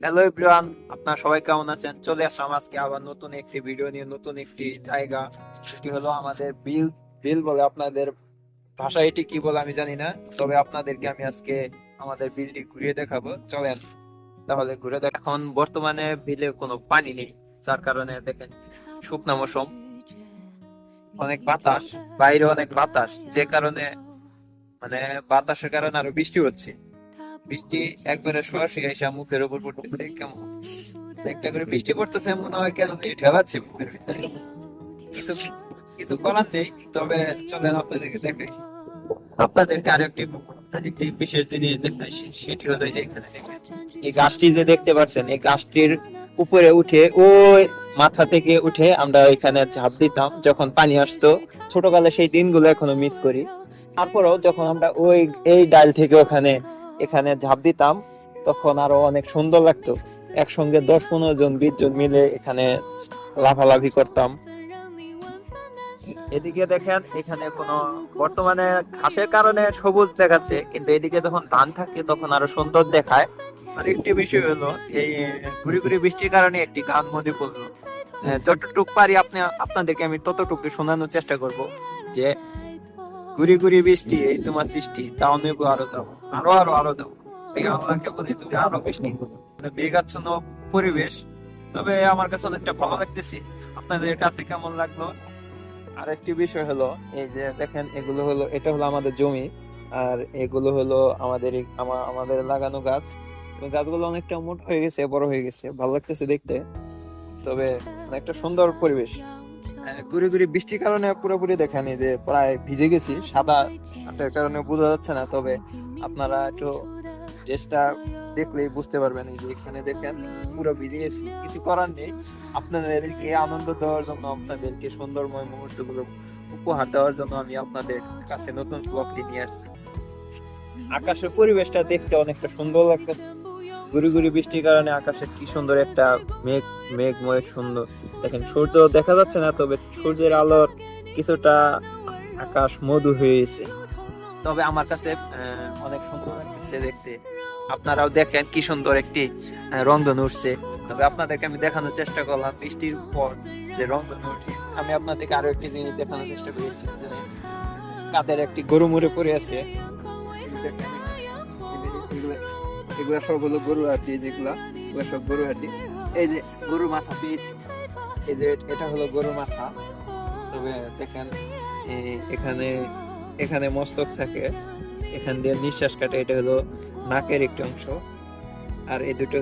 Hello everyone, আপনারা সবাই কেমন আছেন? চলে আসলাম আজকে আবার নতুন একটি ভিডিও নিয়ে, নতুন একটি জায়গা। সেটি হলো আমাদের বিল। বিল বলে আপনাদের ভাষায় এটি কি বলে আমি জানি না, তবে আপনাদেরকে আমি আজকে আমাদের বিলটি ঘুরিয়ে দেখাবো। চলেন তাহলে ঘুরে দেখ। এখন বর্তমানে বিলে কোনো পানি নেই, যার কারণে দেখেন শুকনা মৌসুম, অনেক বাতাস, বাইরে অনেক বাতাস, যে কারণে মানে বাতাসের কারণে আরো বৃষ্টি হচ্ছে। বৃষ্টি একবারে সরাসরি এসে মুখের উপর পড়তেছে, কেমন একটা করে বৃষ্টি পড়তেছে, মনে হয় কেন ঠেলাচ্ছে মুখের ভিতরে। কিছু কিছু করার নেই, তবে চলেন আপনাদেরকে দেখাই। আপনাদেরকে আরেকটি বিশেষ জিনিস দেখাই, সেটি হলো যে এখানে দেখেন, এই গাছটি যে দেখতে পাচ্ছেন, এই গাছটির উপরে উঠে ওই মাথা থেকে উঠে আমরা এখানে ঝাঁপ দিতাম যখন পানি আসতো। ছোটকালে সেই দিনগুলো এখনো মিস করি। তারপরেও যখন আমরা ওই এই ডাল থেকে ওখানে এখানে ঝাঁপ দিতাম, তখন আরো অনেক সুন্দর লাগতো। একসঙ্গে 10-15 জন 20 জন মিলে এখানে লাফালাফি করতাম। এদিকে দেখেন, এখানে কোনো বর্তমানে ঘাসের কারণে সবুজ দেখাচ্ছে, কিন্তু এদিকে যখন ধান থাকে তখন আরো সুন্দর দেখায়। আর একটি বিষয় হলো, এই ঘুরি ঘুরি বৃষ্টির কারণে একটি গান মনে পড়লো। যতটুক পারি আপনাদেরকে আমি ততটুকু শোনানোর চেষ্টা করব। যে ঘুরি ঘুরি বৃষ্টি, এই তোমার সৃষ্টি, তাও নেব আরো দাও, আরো আরো আরো দাও, এই আল্লাহকে বলি তুমি আরো বৃষ্টি। মেঘাচ্ছন্ন পরিবেশ, তবে আমার কাছে অনেকটা ভালো লাগতেছে। আপনাদের কাছে কেমন লাগলো? আরেকটি বিষয় হলো, এই যে দেখেন, এগুলো হলো, এটা হলো আমাদের জমি, আর এগুলো হলো আমাদের লাগানো গাছ। গাছগুলো অনেকটা মোট হয়ে গেছে, বড় হয়ে গেছে, ভালো লাগতেছে দেখতে। তবে একটা সুন্দর পরিবেশ। ঘুরে ঘুরে বৃষ্টির কারণে পুরোপুরি দেখেন, এই যে প্রায় ভিজে গেছি, সাদা আটার কারণে বোঝা যাচ্ছে না, তবে আপনারা একটু ড্রেসটা দেখলেই বুঝতে পারবেন। এই যে এখানে দেখেন পুরো ভিজে গেছি, কিছু করার নেই। আপনাদেরকে আনন্দ দেওয়ার জন্য, আপনাদেরকে সুন্দরময় মুহূর্তগুলো উপহার দেওয়ার জন্য আমি আপনাদের কাছে নতুন ব্লগটি নিয়ে আসছি। আকাশের পরিবেশটা দেখতে অনেকটা সুন্দর লাগছে। গুড়ি গুড়ি বৃষ্টির কারণে আকাশে কি সুন্দর একটা মেঘময় সুন্দর দেখেন। সূর্য দেখা যাচ্ছে না, তবে সূর্যের আলোর কিছুটা আকাশ মধু হয়েছে। তবে আমার কাছে অনেক সুন্দর লাগছে দেখতে। আপনারাও দেখেন কি সুন্দর একটি রংধনু উঠছে। তবে আপনাদেরকে আমি দেখানোর চেষ্টা করলাম বৃষ্টির পর যে রংধনু উঠছে। আমি আপনাদেরকে আরো একটি জিনিস দেখানোর চেষ্টা করেছি, কাদের একটি গরু মরে পড়ে আছে। এগুলা সব হলো গরু হাটি, এগুলা সব গরু হাটি। এই যে গরুর মাথা পিস, এই যে এটা হলো গরুর মাথা। তবে দেখেন, এখানে এখানে মস্তক থাকে, এখান দিয়ে নিঃশ্বাস কাটে, এটা হলো নাকের একটি অংশ। আর এই দুটো